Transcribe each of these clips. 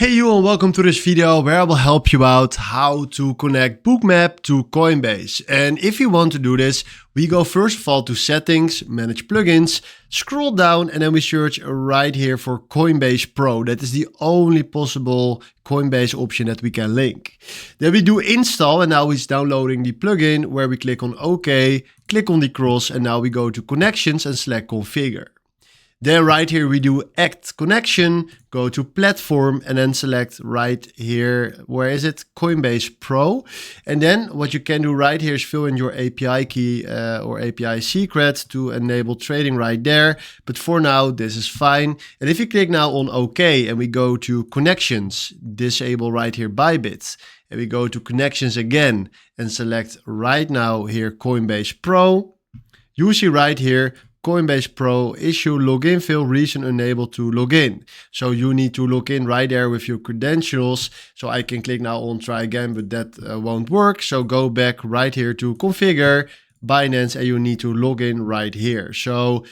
Hey you and welcome to this video where I will help you out how to connect Bookmap to Coinbase. And if you want to do this, we go first of all to settings, manage plugins, scroll down and then we search right here for Coinbase Pro. That is the only possible Coinbase option that we can link. Then we do install and now it's downloading the plugin where we click on OK, click on the cross and now we go to connections and select configure. Then right here we do add connection, go to platform and then select right here, where is it? Coinbase Pro. And then what you can do right here is fill in your API key or API secret to enable trading right there. But for now, this is fine. And if you click now on OK and we go to connections, disable right here Bybit. And we go to connections again and select right now here Coinbase Pro. You see right here, Coinbase Pro issue login fail reason unable to login. So you need to log in right there with your credentials. So I can click now on try again, but that won't work. So go back right here to configure Binance and you need to log in right here. So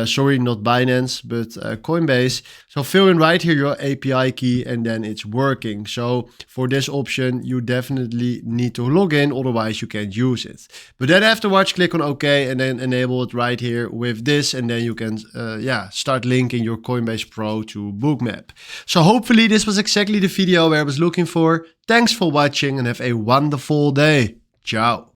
sorry, not Binance, but Coinbase. So fill in right here your API key and then it's working. So for this option, you definitely need to log in, otherwise you can't use it. But then afterwards, click on OK and then enable it right here with this. And then you can start linking your Coinbase Pro to Bookmap. So hopefully this was exactly the video where I was looking for. Thanks for watching and have a wonderful day. Ciao.